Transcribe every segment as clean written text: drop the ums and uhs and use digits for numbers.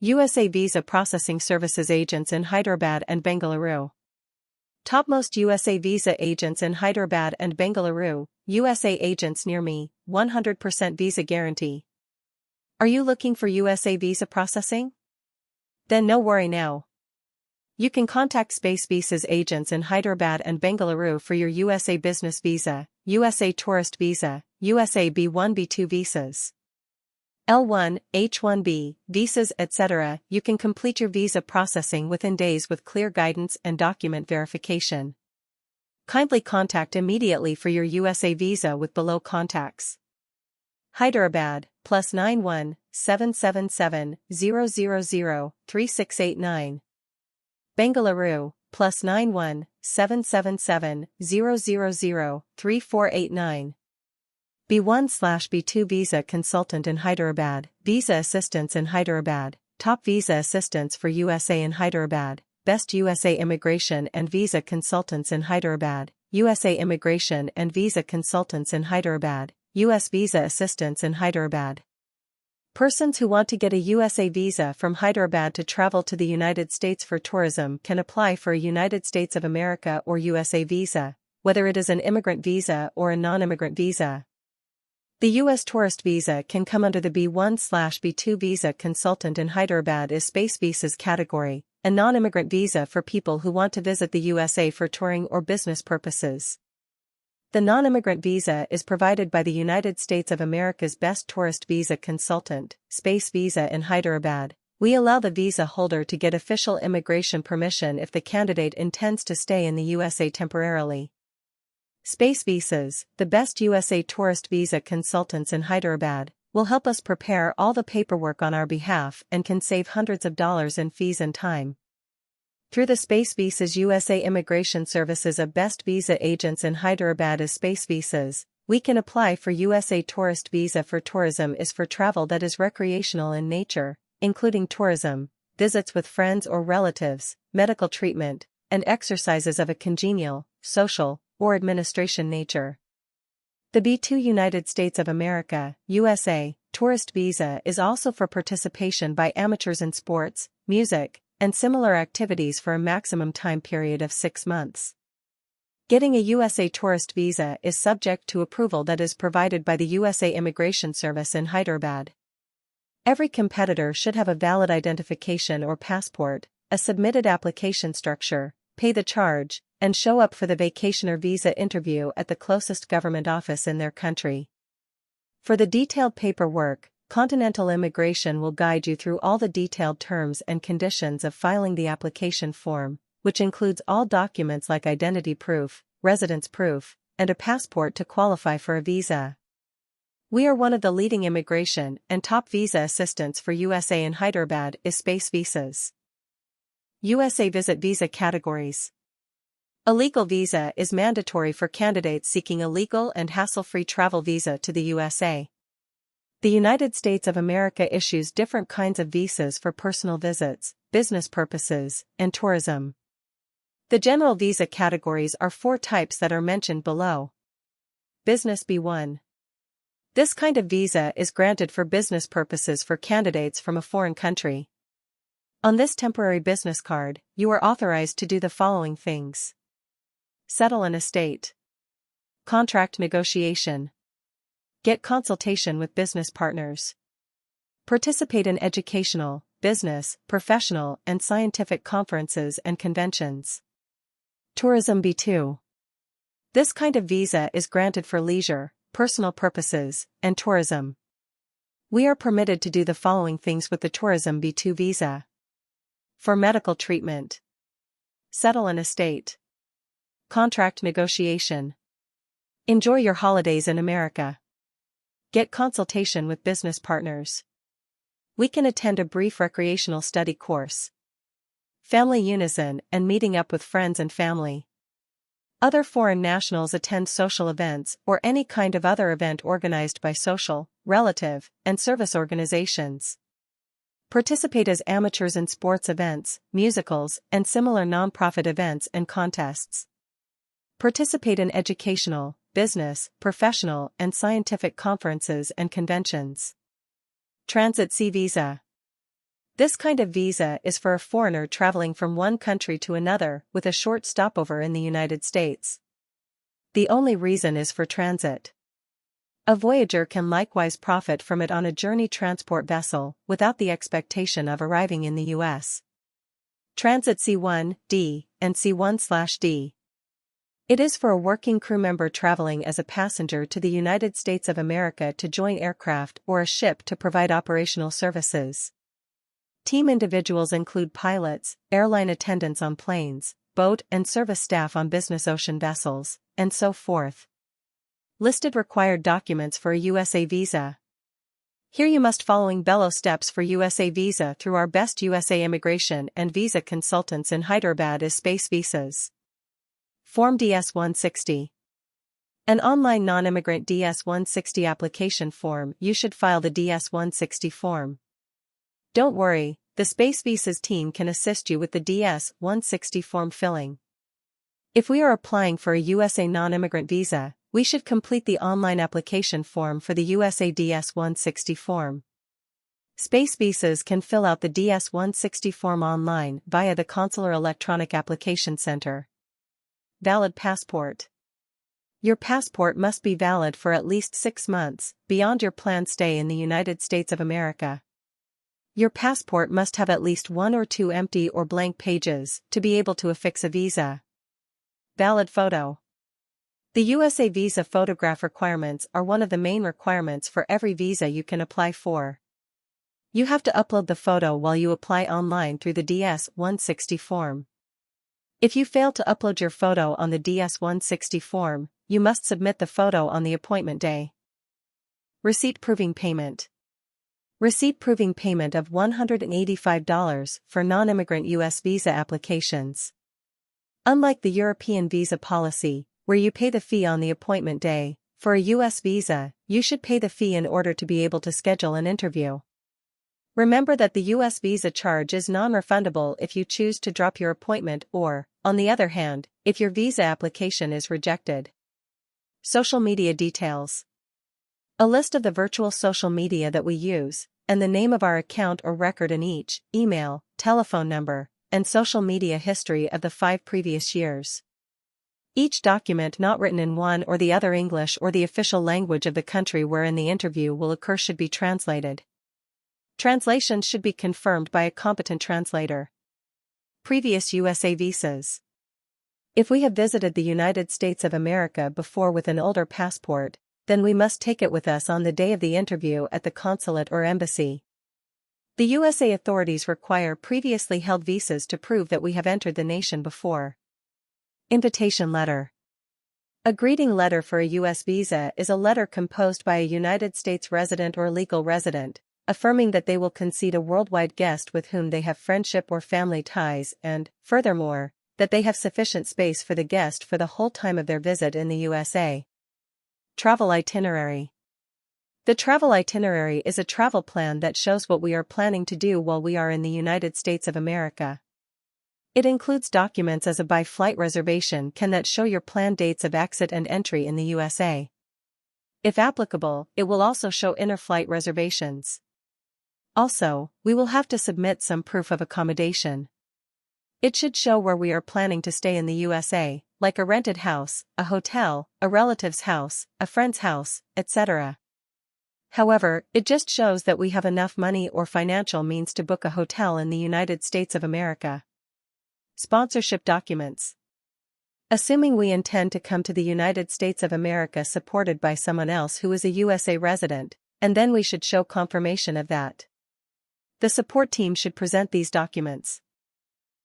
USA Visa Processing Services agents in Hyderabad and Bengaluru. Topmost USA Visa agents in Hyderabad and Bengaluru, USA agents near me, 100% visa guarantee. Are you looking for USA Visa processing? Then no worry now. You can contact Space Visa's agents in Hyderabad and Bengaluru for your USA Business Visa, USA Tourist Visa, USA B1 B2 visas, L1, H1B, visas etc. You can complete your visa processing within days with clear guidance and document verification. Kindly contact immediately for your USA visa with below contacts. Hyderabad, +91 777 000 3689. Bengaluru, +91 777 000 3489. B1/B2 Visa Consultant in Hyderabad, Visa Assistance in Hyderabad, Top Visa Assistance for USA in Hyderabad, Best USA Immigration and Visa Consultants in Hyderabad, USA Immigration and Visa Consultants in Hyderabad, US Visa Assistance in Hyderabad. Persons who want to get a USA visa from Hyderabad to travel to the United States for tourism can apply for a United States of America or USA visa, whether it is an immigrant visa or a non-immigrant visa. The U.S. tourist visa can come under the B1/B2 Visa Consultant in Hyderabad is Space Visa's category, a non-immigrant visa for people who want to visit the USA for touring or business purposes. The non-immigrant visa is provided by the United States of America's Best Tourist Visa Consultant, Space Visa in Hyderabad. We allow the visa holder to get official immigration permission if the candidate intends to stay in the USA temporarily. Space Visas, the best USA tourist visa consultants in Hyderabad, will help us prepare all the paperwork on our behalf and can save hundreds of dollars in fees and time. Through the Space Visas USA Immigration Services of Best Visa Agents in Hyderabad as Space Visas, we can apply for USA Tourist Visa for tourism is for travel that is recreational in nature, including tourism, visits with friends or relatives, medical treatment, and exercises of a congenial, social, or administration nature. The B2 United States of America, USA, tourist visa is also for participation by amateurs in sports, music, and similar activities for a maximum time period of 6 months. Getting a USA tourist visa is subject to approval that is provided by the USA Immigration Service in Hyderabad. Every competitor should have a valid identification or passport, a submitted application structure, pay the charge, and show up for the vacationer visa interview at the closest government office in their country. For the detailed paperwork, Continental Immigration will guide you through all the detailed terms and conditions of filing the application form, which includes all documents like identity proof, residence proof, and a passport to qualify for a visa. We are one of the leading immigration and top visa assistants for USA in Hyderabad is Space Visas. USA Visit Visa Categories. A legal visa is mandatory for candidates seeking a legal and hassle-free travel visa to the USA. The United States of America issues different kinds of visas for personal visits, business purposes, and tourism. The general visa categories are 4 types that are mentioned below. Business B1. This kind of visa is granted for business purposes for candidates from a foreign country. On this temporary business card, you are authorized to do the following things: settle an estate, contract negotiation, get consultation with business partners, participate in educational, business, professional, and scientific conferences and conventions. Tourism B2. This kind of visa is granted for leisure, personal purposes, and tourism. We are permitted to do the following things with the Tourism B2 visa: for medical treatment, settle an estate, contract negotiation, enjoy your holidays in America, get consultation with business partners. We can attend a brief recreational study course, family unison and meeting up with friends and family. Other foreign nationals attend social events or any kind of other event organized by social, relative, and service organizations. Participate as amateurs in sports events, musicals, and similar non-profit events and contests. Participate in educational, business, professional, and scientific conferences and conventions. Transit C visa. This kind of visa is for a foreigner traveling from one country to another with a short stopover in the United States. The only reason is for transit. A voyager can likewise profit from it on a journey transport vessel without the expectation of arriving in the U.S. Transit C1D and C1/D. It is for a working crew member traveling as a passenger to the United States of America to join aircraft or a ship to provide operational services. Team individuals include pilots, airline attendants on planes, boat and service staff on business ocean vessels, and so forth. Listed required documents for a USA visa. Here you must following below steps for USA visa through our best USA immigration and visa consultants in Hyderabad is Space Visas. Form DS-160. An online non-immigrant DS-160 application form. You should file the DS-160 form. Don't worry, the Space Visas team can assist you with the DS-160 form filling. If we are applying for a USA non-immigrant visa, we should complete the online application form for the USA DS-160 form. Space Visas can fill out the DS-160 form online via the Consular Electronic Application Center. Valid passport. Your passport must be valid for at least 6 months, beyond your planned stay in the United States of America. Your passport must have at least 1 or 2 empty or blank pages to be able to affix a visa. Valid photo. The USA visa photograph requirements are one of the main requirements for every visa you can apply for. You have to upload the photo while you apply online through the DS-160 form. If you fail to upload your photo on the DS-160 form, you must submit the photo on the appointment day. Receipt proving payment. Receipt proving payment of $185 for non-immigrant U.S. visa applications. Unlike the European visa policy, where you pay the fee on the appointment day, for a U.S. visa, you should pay the fee in order to be able to schedule an interview. Remember that the U.S. visa charge is non-refundable if you choose to drop your appointment or, on the other hand, if your visa application is rejected. Social media details. A list of the virtual social media that we use, and the name of our account or record in each, email, telephone number, and social media history of the 5 previous years. Each document not written in one or the other English or the official language of the country wherein the interview will occur should be translated. Translations should be confirmed by a competent translator. Previous USA visas. If we have visited the United States of America before with an older passport, then we must take it with us on the day of the interview at the consulate or embassy. The USA authorities require previously held visas to prove that we have entered the nation before. Invitation letter. A greeting letter for a U.S. visa is a letter composed by a United States resident or legal resident, affirming that they will concede a worldwide guest with whom they have friendship or family ties and, furthermore, that they have sufficient space for the guest for the whole time of their visit in the USA. Travel itinerary. The travel itinerary is a travel plan that shows what we are planning to do while we are in the United States of America. It includes documents as a by-flight reservation that show your planned dates of exit and entry in the USA. If applicable, it will also show inter-flight reservations. Also, we will have to submit some proof of accommodation. It should show where we are planning to stay in the USA, like a rented house, a hotel, a relative's house, a friend's house, etc. However, it just shows that we have enough money or financial means to book a hotel in the United States of America. Sponsorship documents. Assuming we intend to come to the United States of America supported by someone else who is a USA resident, and then we should show confirmation of that. The support team should present these documents.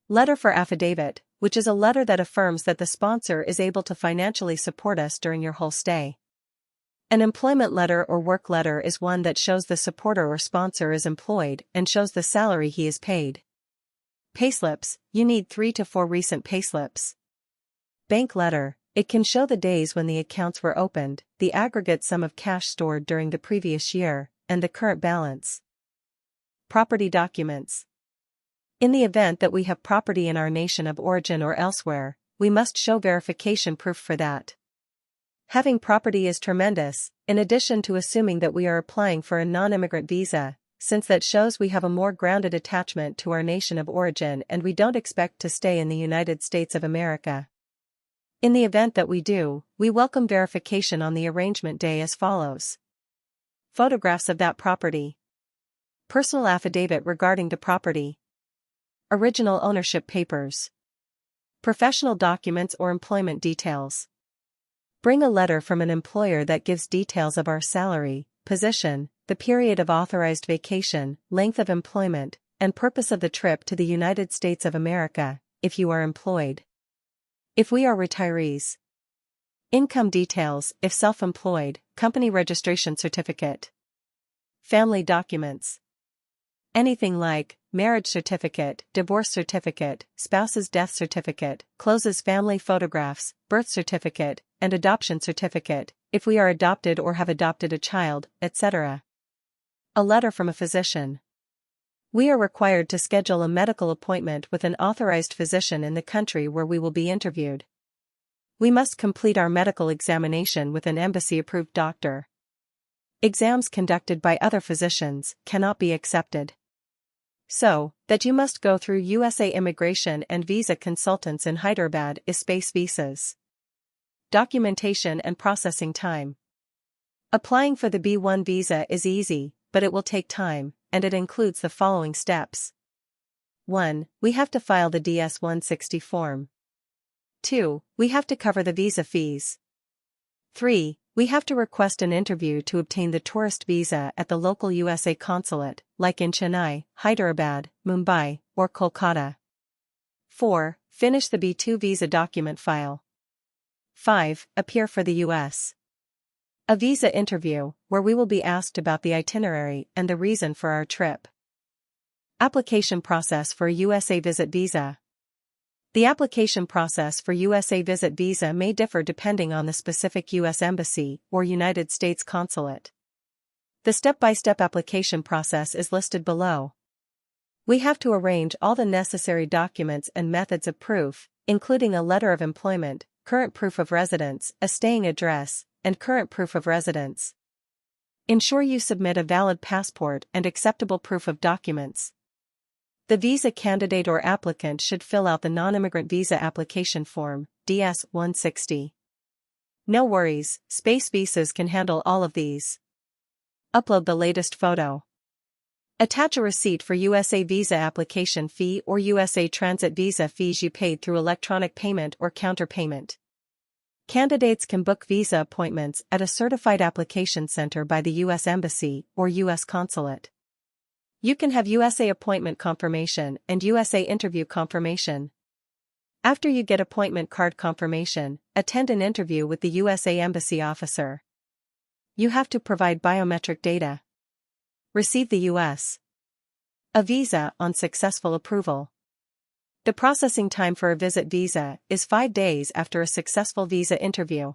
Letter for affidavit, which is a letter that affirms that the sponsor is able to financially support us during your whole stay. An employment letter or work letter is one that shows the supporter or sponsor is employed and shows the salary he is paid. Payslips, you need 3 to 4 recent payslips. Bank letter, it can show the days when the accounts were opened, the aggregate sum of cash stored during the previous year, and the current balance. Property documents. In the event that we have property in our nation of origin or elsewhere, we must show verification proof for that. Having property is tremendous. In addition to assuming that we are applying for a non-immigrant visa, since that shows we have a more grounded attachment to our nation of origin and we don't expect to stay in the United States of America. In the event that we do, we welcome verification on the arrangement day as follows. Photographs of that property. Personal affidavit regarding the property. Original ownership papers. Professional documents or employment details. Bring a letter from an employer that gives details of our salary, position, the period of authorized vacation, length of employment, and purpose of the trip to the United States of America, if you are employed. If we are retirees. Income details, if self-employed, company registration certificate. Family documents. Anything like marriage certificate, divorce certificate, spouse's death certificate, closes family photographs, birth certificate, and adoption certificate, if we are adopted or have adopted a child, etc. A letter from a physician. We are required to schedule a medical appointment with an authorized physician in the country where we will be interviewed. We must complete our medical examination with an embassy-approved doctor. Exams conducted by other physicians cannot be accepted. So, that you must go through USA Immigration and Visa Consultants in Hyderabad is space visas. Documentation and processing time. Applying for the B1 visa is easy, but it will take time, and it includes the following steps. 1. We have to file the DS-160 form. 2. We have to cover the visa fees. 3. We have to request an interview to obtain the tourist visa at the local USA consulate, like in Chennai, Hyderabad, Mumbai, or Kolkata. 4. Finish the B2 visa document file. 5. Appear for the U.S. A visa interview, where we will be asked about the itinerary and the reason for our trip. Application process for a USA visit visa. The application process for USA visit visa may differ depending on the specific U.S. Embassy or United States consulate. The step-by-step application process is listed below. We have to arrange all the necessary documents and methods of proof, including a letter of employment, current proof of residence, a staying address, and current proof of residence. Ensure you submit a valid passport and acceptable proof of documents. The visa candidate or applicant should fill out the non-immigrant visa application form, DS-160. No worries, space visas can handle all of these. Upload the latest photo. Attach a receipt for USA visa application fee or USA transit visa fees you paid through electronic payment or counterpayment. Candidates can book visa appointments at a certified application center by the U.S. Embassy or U.S. Consulate. You can have USA appointment confirmation and USA interview confirmation. After you get appointment card confirmation, attend an interview with the USA Embassy officer. You have to provide biometric data. Receive the U.S. a visa on successful approval. The processing time for a visit visa is 5 days after a successful visa interview.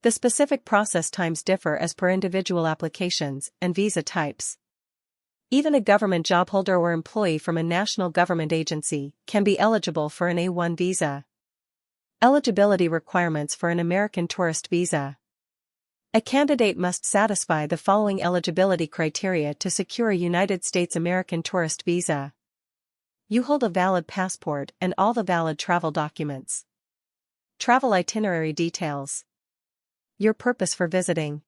The specific process times differ as per individual applications and visa types. Even a government job holder or employee from a national government agency can be eligible for an A1 visa. Eligibility requirements for an American tourist visa. A candidate must satisfy the following eligibility criteria to secure a United States American tourist visa. You hold a valid passport and all the valid travel documents. Travel itinerary details. Your purpose for visiting.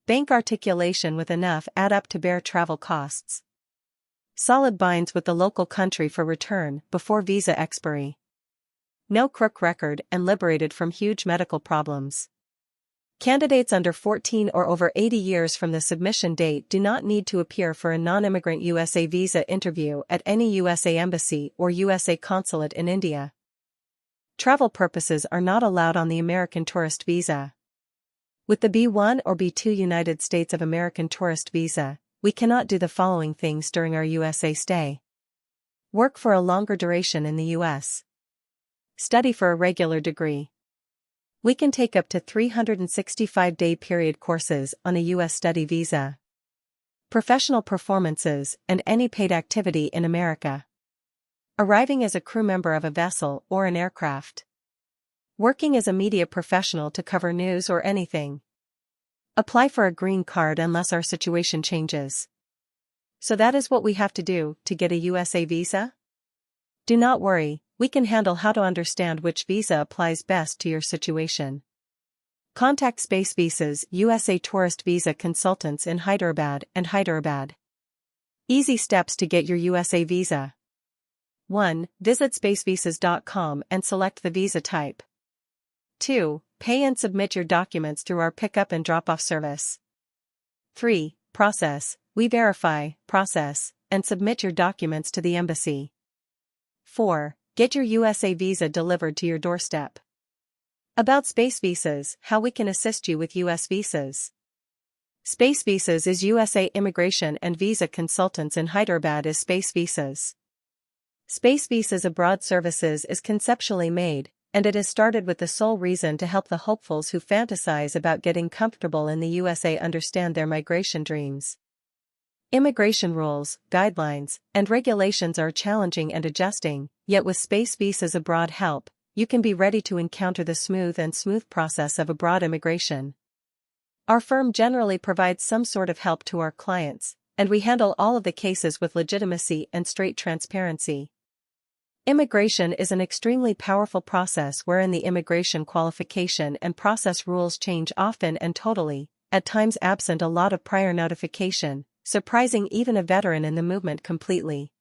Bank articulation with enough add up to bear travel costs. Solid binds with the local country for return before visa expiry. No crook record and liberated from huge medical problems. Candidates under 14 or over 80 years from the submission date do not need to appear for a non-immigrant USA visa interview at any USA Embassy or USA Consulate in India. Travel purposes are not allowed on the American tourist visa. With the B1 or B2 United States of American tourist visa, we cannot do the following things during our USA stay. Work for a longer duration in the U.S. Study for a regular degree. We can take up to 365-day period courses on a U.S. study visa. Professional performances and any paid activity in America. Arriving as a crew member of a vessel or an aircraft. Working as a media professional to cover news or anything. Apply for a green card unless our situation changes. So that is what we have to do to get a USA visa? Do not worry, we can handle how to understand which visa applies best to your situation. Contact Space Visas USA Tourist Visa Consultants in Hyderabad and Hyderabad. Easy steps to get your USA visa. 1. Visit spacevisas.com and select the visa type. 2. Pay and submit your documents through our pickup and drop-off service. 3. Process. We verify, process, and submit your documents to the embassy. 4. Get your USA visa delivered to your doorstep. About Space Visas, how we can assist you with US visas. Space Visas is USA Immigration and Visa Consultants in Hyderabad is Space Visas. Space Visas Abroad Services is conceptually made, and it is started with the sole reason to help the hopefuls who fantasize about getting comfortable in the USA understand their migration dreams. Immigration rules, guidelines, and regulations are challenging and adjusting, yet with Space Visas Abroad help, you can be ready to encounter the smooth process of abroad immigration. Our firm generally provides some sort of help to our clients, and we handle all of the cases with legitimacy and straight transparency. Immigration is an extremely powerful process wherein the immigration qualification and process rules change often and totally, at times absent a lot of prior notification, surprising even a veteran in the movement completely.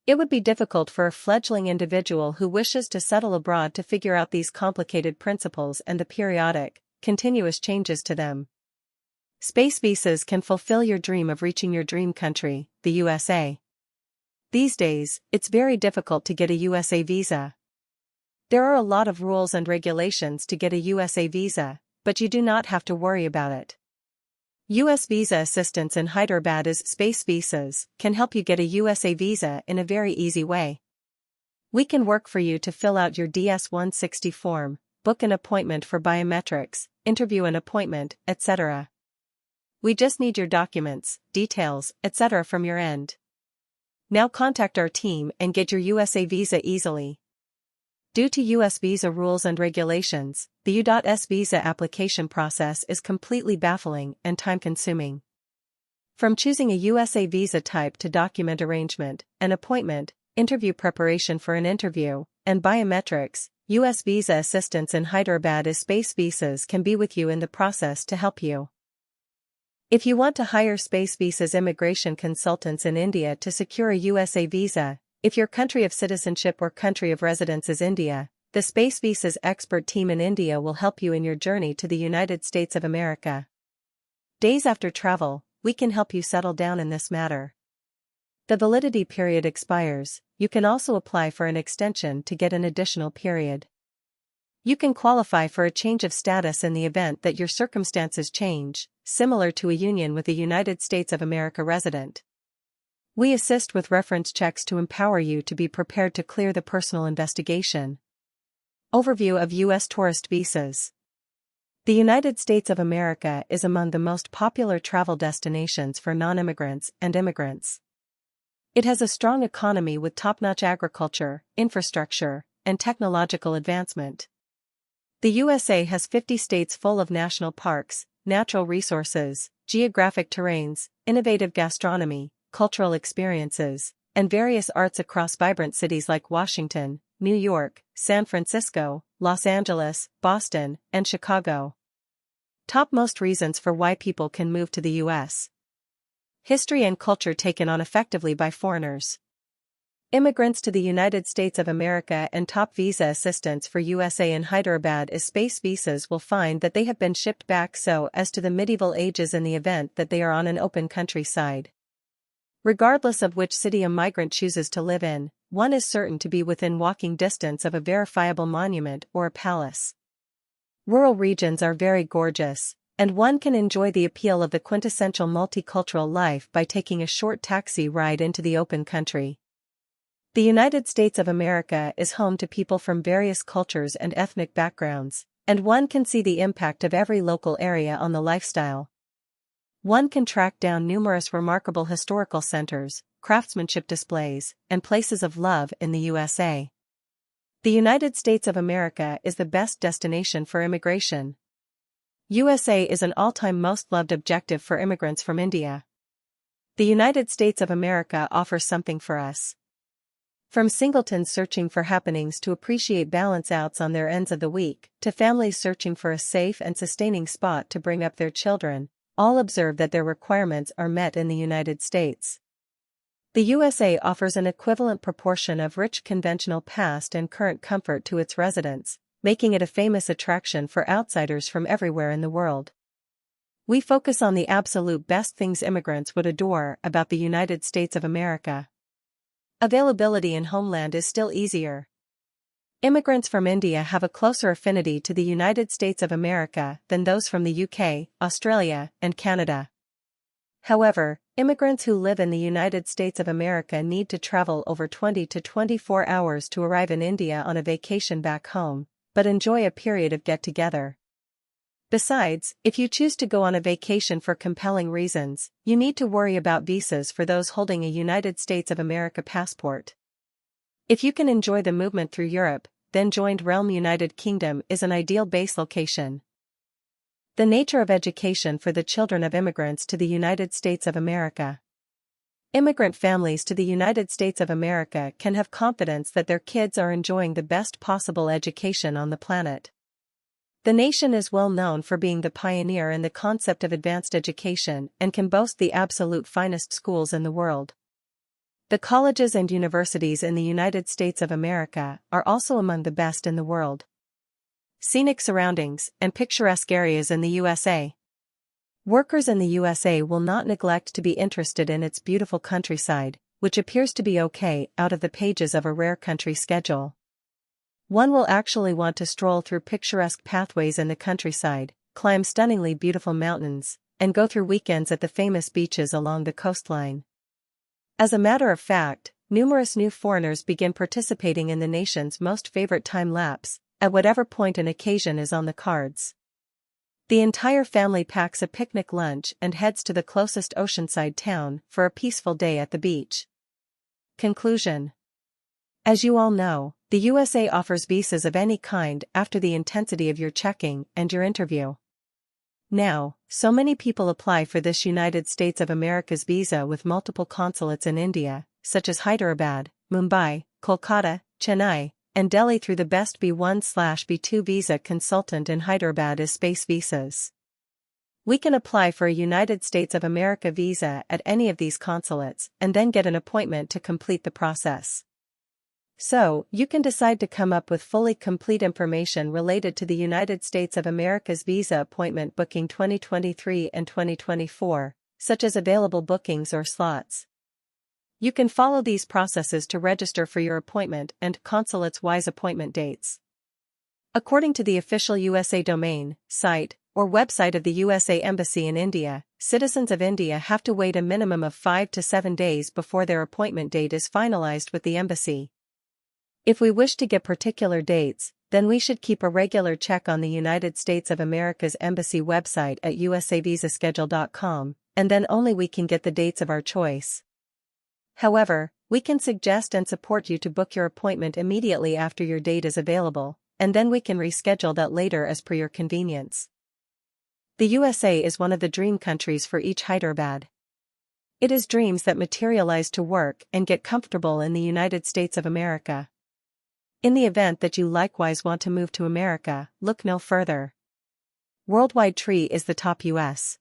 It would be difficult for a fledgling individual who wishes to settle abroad to figure out these complicated principles and the periodic, continuous changes to them. Space Visas can fulfill your dream of reaching your dream country, the USA. These days, it's very difficult to get a USA visa. There are a lot of rules and regulations to get a USA visa, but you do not have to worry about it. US Visa Assistance in Hyderabad is Space Visas, can help you get a USA visa in a very easy way. We can work for you to fill out your DS-160 form, book an appointment for biometrics, interview an appointment, etc. We just need your documents, details, etc. from your end. Now contact our team and get your USA visa easily. Due to US visa rules and regulations, the U.S. visa application process is completely baffling and time-consuming. From choosing a USA visa type to document arrangement, an appointment, interview preparation for an interview, and biometrics, US Visa Assistance in Hyderabad is Space Visas can be with you in the process to help you. If you want to hire Space Visas immigration consultants in India to secure a USA visa, if your country of citizenship or country of residence is India, the Space Visas expert team in India will help you in your journey to the United States of America. Days after travel, we can help you settle down in this matter. The validity period expires. You can also apply for an extension to get an additional period. You can qualify for a change of status in the event that your circumstances change, similar to a union with a United States of America resident. We assist with reference checks to empower you to be prepared to clear the personal investigation. Overview of U.S. tourist visas. The United States of America is among the most popular travel destinations for non-immigrants and immigrants. It has a strong economy with top-notch agriculture, infrastructure, and technological advancement. The USA has 50 states full of national parks, natural resources, geographic terrains, innovative gastronomy, cultural experiences, and various arts across vibrant cities like Washington, New York, San Francisco, Los Angeles, Boston, and Chicago. Topmost reasons for why people can move to the U.S. History and culture taken on effectively by foreigners. Immigrants to the United States of America and top visa assistance for USA in Hyderabad is Space Visas will find that they have been shipped back so as to the medieval ages in the event that they are on an open countryside. Regardless of which city a migrant chooses to live in, one is certain to be within walking distance of a verifiable monument or a palace. Rural regions are very gorgeous, and one can enjoy the appeal of the quintessential multicultural life by taking a short taxi ride into the open country. The United States of America is home to people from various cultures and ethnic backgrounds, and one can see the impact of every local area on the lifestyle. One can track down numerous remarkable historical centers, craftsmanship displays, and places of love in the USA. The United States of America is the best destination for immigration. USA is an all-time most loved objective for immigrants from India. The United States of America offers something for us. From singletons searching for happenings to appreciate balance outs on their ends of the week, to families searching for a safe and sustaining spot to bring up their children, all observe that their requirements are met in the United States. The USA offers an equivalent proportion of rich conventional past and current comfort to its residents, making it a famous attraction for outsiders from everywhere in the world. We focus on the absolute best things immigrants would adore about the United States of America. Availability in homeland is still easier. Immigrants from India have a closer affinity to the United States of America than those from the UK, Australia, and Canada. However, immigrants who live in the United States of America need to travel over 20 to 24 hours to arrive in India on a vacation back home, but enjoy a period of get-together. Besides, if you choose to go on a vacation for compelling reasons, you need to worry about visas for those holding a United States of America passport. If you can enjoy the movement through Europe, then joined realm United Kingdom is an ideal base location. The nature of education for the children of immigrants to the United States of America. Immigrant families to the United States of America can have confidence that their kids are enjoying the best possible education on the planet. The nation is well known for being the pioneer in the concept of advanced education and can boast the absolute finest schools in the world. The colleges and universities in the United States of America are also among the best in the world. Scenic surroundings and picturesque areas in the USA. Workers in the USA will not neglect to be interested in its beautiful countryside, which appears to be okay out of the pages of a rare country schedule. One will actually want to stroll through picturesque pathways in the countryside, climb stunningly beautiful mountains, and go through weekends at the famous beaches along the coastline. As a matter of fact, numerous new foreigners begin participating in the nation's most favorite time lapse, at whatever point an occasion is on the cards. The entire family packs a picnic lunch and heads to the closest oceanside town for a peaceful day at the beach. Conclusion. As you all know, the USA offers visas of any kind after the intensity of your checking and your interview. Now, so many people apply for this United States of America's visa with multiple consulates in India, such as Hyderabad, Mumbai, Kolkata, Chennai, and Delhi through the best B1/B2 visa consultant in Hyderabad is Space Visas. We can apply for a United States of America visa at any of these consulates and then get an appointment to complete the process. So, you can decide to come up with fully complete information related to the United States of America's visa appointment booking 2023 and 2024, such as available bookings or slots. You can follow these processes to register for your appointment and consulates-wise appointment dates. According to the official USA domain, site, or website of the USA Embassy in India, citizens of India have to wait a minimum of 5 to 7 days before their appointment date is finalized with the embassy. If we wish to get particular dates, then we should keep a regular check on the United States of America's embassy website at usavisaschedule.com, and then only we can get the dates of our choice. However, we can suggest and support you to book your appointment immediately after your date is available, and then we can reschedule that later as per your convenience. The USA is one of the dream countries for each Hyderabad. It is dreams that materialize to work and get comfortable in the United States of America. In the event that you likewise want to move to America, look no further. Worldwide Tree is the top U.S.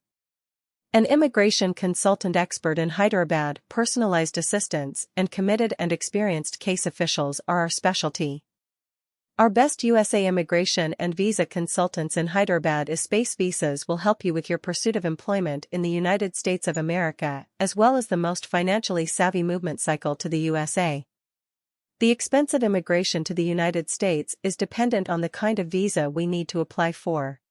An immigration consultant expert in Hyderabad, personalized assistance, and committed and experienced case officials are our specialty. Our best USA immigration and visa consultants in Hyderabad is Space Visas will help you with your pursuit of employment in the United States of America, as well as the most financially savvy movement cycle to the USA. The expense of immigration to the United States is dependent on the kind of visa we need to apply for.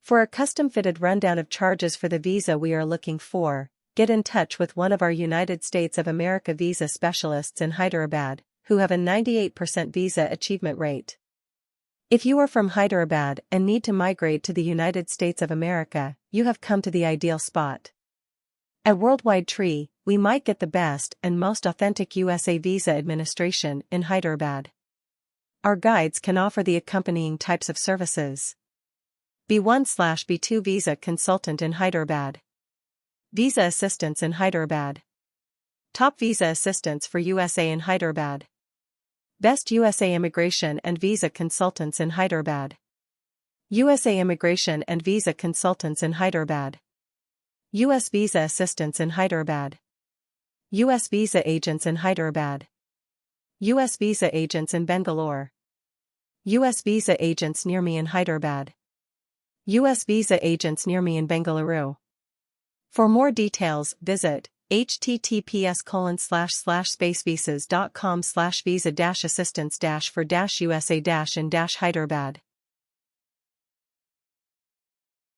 For a custom-fitted rundown of charges for the visa we are looking for, get in touch with one of our United States of America visa specialists in Hyderabad, who have a 98% visa achievement rate. If you are from Hyderabad and need to migrate to the United States of America, you have come to the ideal spot. At Worldwide Tree, we might get the best and most authentic USA visa administration in Hyderabad. Our guides can offer the accompanying types of services. B1/B2 visa consultant in Hyderabad. Visa assistance in Hyderabad. Top visa assistance for USA in Hyderabad. Best USA immigration and visa consultants in Hyderabad. USA Immigration and Visa Consultants in Hyderabad. US Visa Assistance in Hyderabad. US Visa Agents in Hyderabad. US Visa Agents in Bengaluru. US Visa Agents near me in Hyderabad. US Visa Agents near me in Bengaluru. For more details, visit https://spacevisas.com/visa-assistance-for-USA- in Hyderabad.